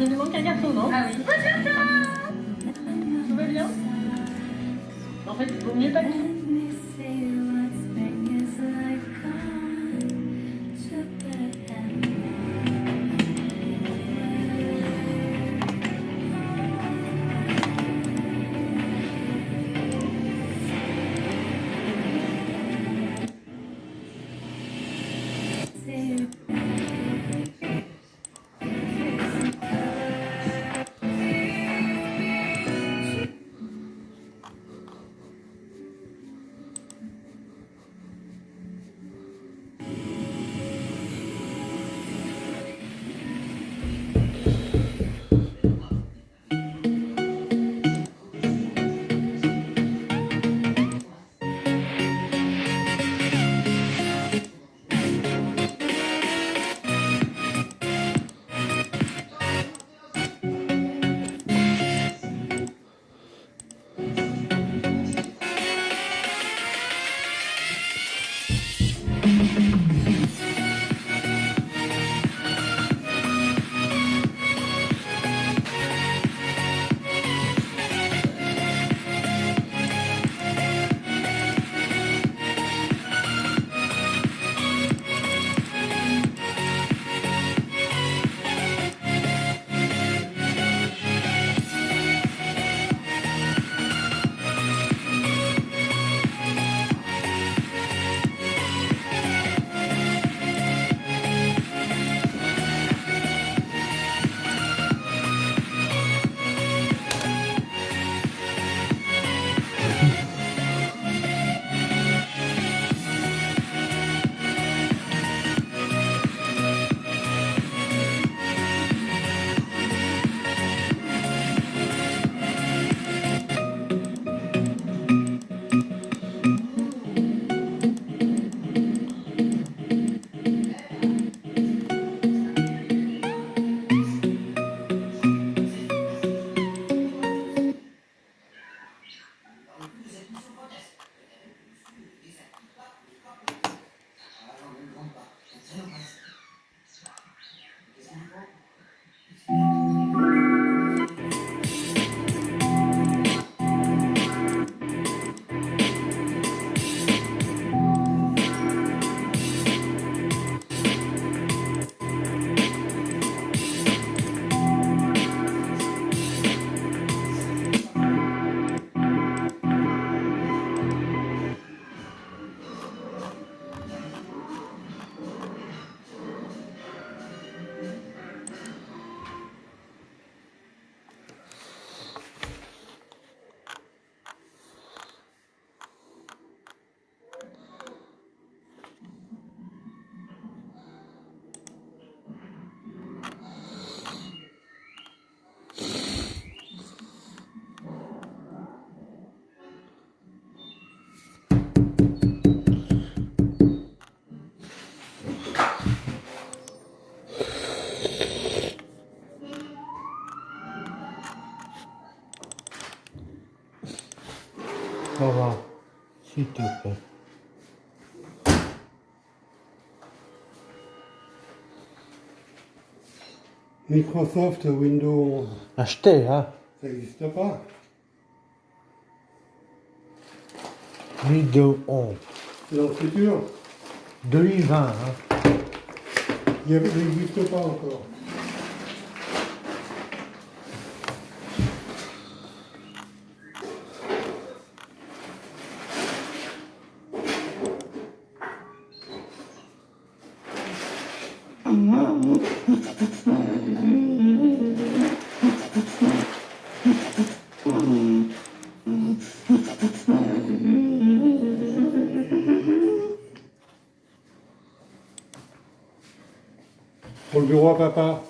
ne demande qu'un garçon, non? Ah oui. Tout va bien? En fait, il vaut mieux pas tout. Ça va, s'il te plaît. Microsoft Windows 11, Acheter, hein? ça n'existe pas. Windows 11. C'est dans le futur. 2020, hein? Il n'existe pas encore. Pour le bureau à papa.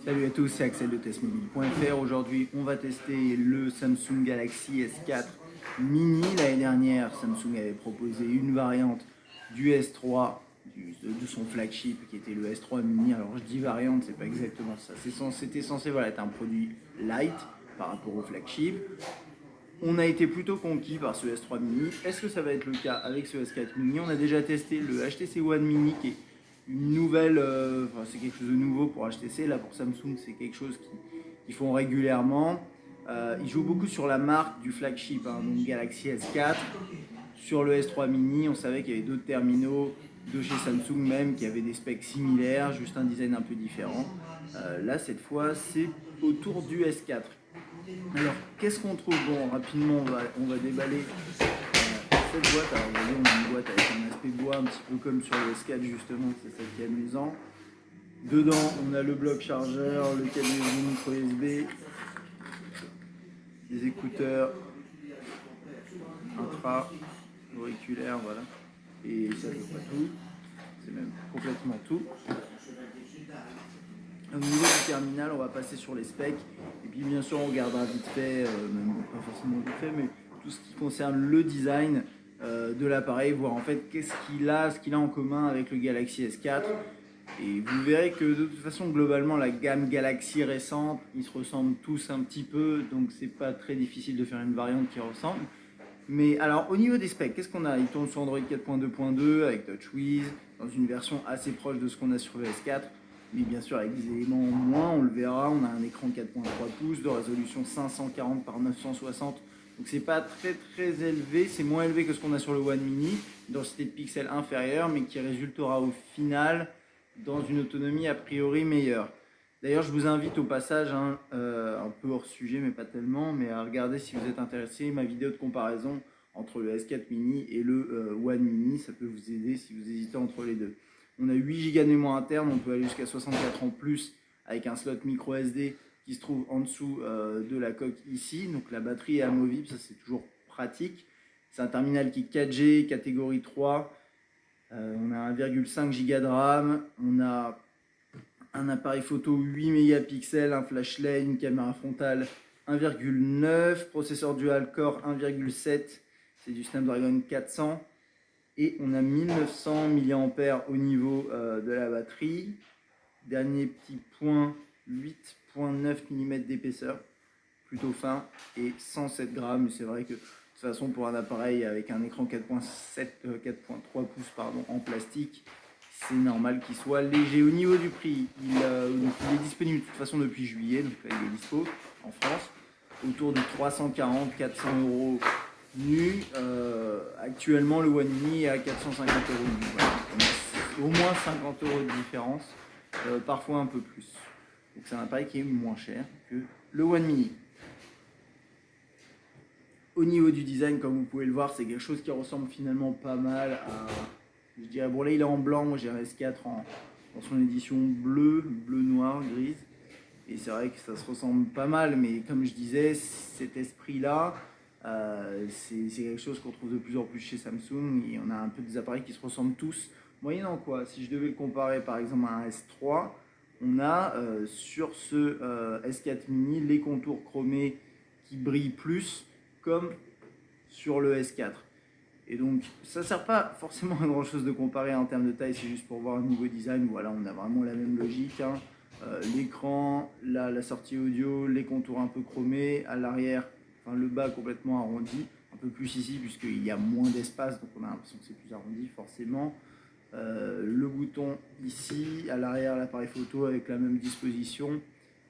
Salut à tous, c'est Axel de testmobile.fr. Aujourd'hui, on va tester le Samsung Galaxy S4 Mini. L'année dernière, Samsung avait proposé une variante du S3, de son flagship qui était le S3 Mini. Alors je dis variante, c'est pas exactement ça. C'était censé voilà, être un produit light par rapport au flagship. On a été plutôt conquis par ce S3 Mini. Est-ce que ça va être le cas avec ce S4 Mini? On a déjà testé le HTC One Mini qui est une nouvelle, c'est quelque chose de nouveau pour HTC. Là pour Samsung, c'est quelque chose qu'ils font régulièrement. Ils jouent beaucoup sur la marque du flagship, hein, donc Galaxy S4. Sur le S3 Mini, on savait qu'il y avait d'autres terminaux de chez Samsung même qui avaient des specs similaires, juste un design un peu différent. Là cette fois, c'est autour du S4. Alors, qu'est-ce qu'on trouve? Bon, rapidement, on va déballer cette boîte. Alors, vous voyez, on a une boîte avec un aspect bois, un petit peu comme sur le S4, justement, c'est ça qui est amusant. Dedans, on a le bloc chargeur, le câble USB, micro USB, des écouteurs, intra, auriculaire, voilà. Et ça, c'est pas tout. C'est même complètement tout. Au niveau du terminal, on va passer sur les specs. Et puis bien sûr, on regardera vite fait, même pas forcément vite fait, mais tout ce qui concerne le design de l'appareil, voir en fait ce qu'il a en commun avec le Galaxy S4. Et vous verrez que de toute façon, globalement, la gamme Galaxy récente, ils se ressemblent tous un petit peu, donc c'est pas très difficile de faire une variante qui ressemble. Mais alors, au niveau des specs, qu'est-ce qu'on a? Il tourne sur Android 4.2.2 avec TouchWiz, dans une version assez proche de ce qu'on a sur le S4. Mais bien sûr, avec des éléments en moins, on le verra. On a un écran 4.3 pouces de résolution 540 par 960. Donc c'est pas très élevé. C'est moins élevé que ce qu'on a sur le One Mini, densité de pixels inférieure, mais qui résultera au final dans une autonomie a priori meilleure. D'ailleurs, je vous invite au passage, un peu hors sujet, mais pas tellement, mais à regarder si vous êtes intéressé, ma vidéo de comparaison entre le S4 Mini et le One Mini. Ça peut vous aider si vous hésitez entre les deux. On a 8 Go de mémoire interne, on peut aller jusqu'à 64 en plus avec un slot micro SD qui se trouve en dessous de la coque ici. Donc la batterie est amovible, ça c'est toujours pratique. C'est un terminal qui est 4G, catégorie 3. On a 1,5 Go de RAM, on a un appareil photo 8 mégapixels, un flashlight, une caméra frontale 1,9, processeur dual core 1,7, c'est du Snapdragon 400. Et on a 1900 mAh au niveau de la batterie. Dernier petit point, 8,9 mm d'épaisseur, plutôt fin, et 107 grammes. C'est vrai que de toute façon, pour un appareil avec un écran 4.3 pouces en plastique, c'est normal qu'il soit léger. Au niveau du prix, il est disponible de toute façon depuis juillet, donc là, il est dispo en France, autour de 340-400 € nu. Actuellement, le One Mini est à 450 € nu. Voilà. Au moins 50 € de différence, parfois un peu plus. Donc c'est un appareil qui est moins cher que le One Mini. Au niveau du design, comme vous pouvez le voir, c'est quelque chose qui ressemble finalement pas mal à... Je dirais, bon là il est en blanc, moi j'ai un S4 dans son édition bleu, noir, grise. Et c'est vrai que ça se ressemble pas mal, mais comme je disais, cet esprit-là, c'est quelque chose qu'on trouve de plus en plus chez Samsung. Et on a un peu des appareils qui se ressemblent tous. Moyennant quoi, si je devais le comparer par exemple à un S3, on a sur ce S4 Mini les contours chromés qui brillent plus, comme sur le S4. Et donc ça ne sert pas forcément à grand chose de comparer en termes de taille, c'est juste pour voir au niveau design. Voilà, on a vraiment la même logique, hein. L'écran, la sortie audio, les contours un peu chromés, à l'arrière, enfin le bas complètement arrondi, un peu plus ici puisqu'il y a moins d'espace, donc on a l'impression que c'est plus arrondi forcément. Le bouton ici, à l'arrière l'appareil photo avec la même disposition,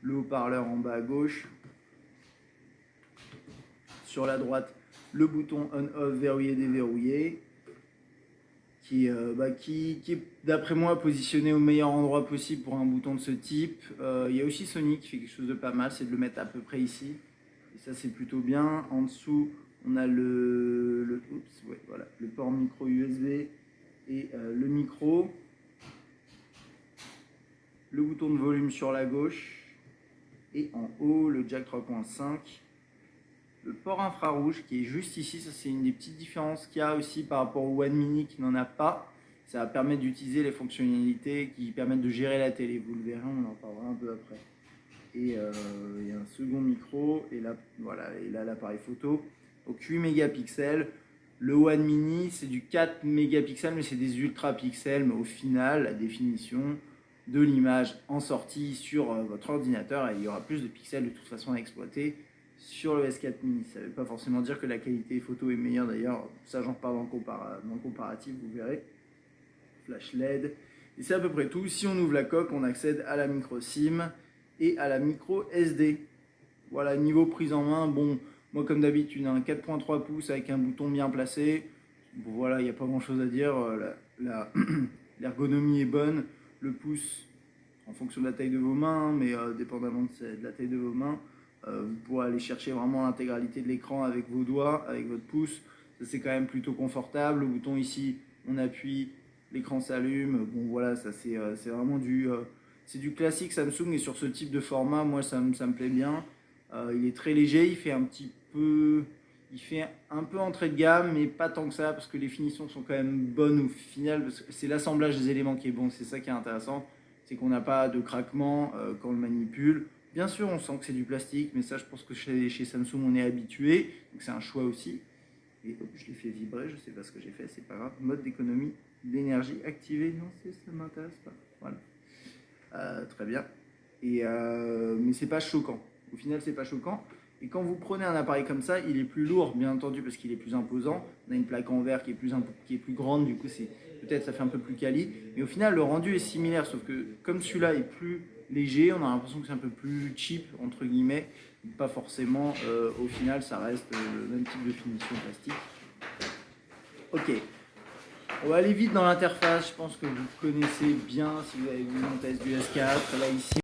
le haut-parleur en bas à gauche. Sur la droite, le bouton on-off verrouillé déverrouillé qui est d'après moi positionné au meilleur endroit possible pour un bouton de ce type. Il y a aussi Sony qui fait quelque chose de pas mal, c'est de le mettre à peu près ici, et ça c'est plutôt bien. En dessous on a le port micro USB et le micro, le bouton de volume sur la gauche, et en haut le jack 3.5. Le port infrarouge qui est juste ici, ça c'est une des petites différences qu'il y a aussi par rapport au One Mini qui n'en a pas. Ça va permettre d'utiliser les fonctionnalités qui permettent de gérer la télé. Vous le verrez, on en parlera un peu après. et un second micro, et là, voilà, et là l'appareil photo. Donc 8 mégapixels. Le One Mini, c'est du 4 mégapixels, mais c'est des ultra pixels. Mais au final, la définition de l'image en sortie sur votre ordinateur, il y aura plus de pixels de toute façon à exploiter sur le S4 Mini. Ça ne veut pas forcément dire que la qualité photo est meilleure d'ailleurs. Ça, j'en parle dans le comparatif, vous verrez. Flash LED. Et c'est à peu près tout. Si on ouvre la coque, on accède à la micro SIM et à la micro SD. Voilà, niveau prise en main, bon... Moi, comme d'habitude, un 4.3 pouces avec un bouton bien placé. Bon, voilà, il n'y a pas grand-chose à dire. L'ergonomie est bonne. Le pouce, en fonction de la taille de vos mains, mais dépendamment de la taille de vos mains, vous pourrez aller chercher vraiment l'intégralité de l'écran avec vos doigts, avec votre pouce. Ça, c'est quand même plutôt confortable. Le bouton ici, on appuie, l'écran s'allume. Bon, voilà, ça c'est vraiment c'est du classique Samsung. Et sur ce type de format, moi, ça me plaît bien. Il est très léger, il fait un peu entrée de gamme, mais pas tant que ça, parce que les finitions sont quand même bonnes au final, parce que c'est l'assemblage des éléments qui est bon, c'est ça qui est intéressant, c'est qu'on n'a pas de craquement quand on le manipule. Bien sûr, on sent que c'est du plastique, mais ça, je pense que chez Samsung, on est habitué, donc c'est un choix aussi. Et hop, je l'ai fait vibrer, je sais pas ce que j'ai fait, c'est pas grave. Mode d'économie d'énergie activé, non, ça m'intéresse pas. Voilà. Très bien. Mais c'est pas choquant. Au final, c'est pas choquant. Et quand vous prenez un appareil comme ça, il est plus lourd, bien entendu, parce qu'il est plus imposant. On a une plaque en verre qui est plus grande, du coup, peut-être ça fait un peu plus quali. Mais au final, le rendu est similaire, sauf que comme celui-là est plus léger, on a l'impression que c'est un peu plus cheap, entre guillemets. Pas forcément, au final, ça reste le même type de finition plastique. Ok. On va aller vite dans l'interface. Je pense que vous connaissez bien si vous avez vu mon test du S4. Là, ici,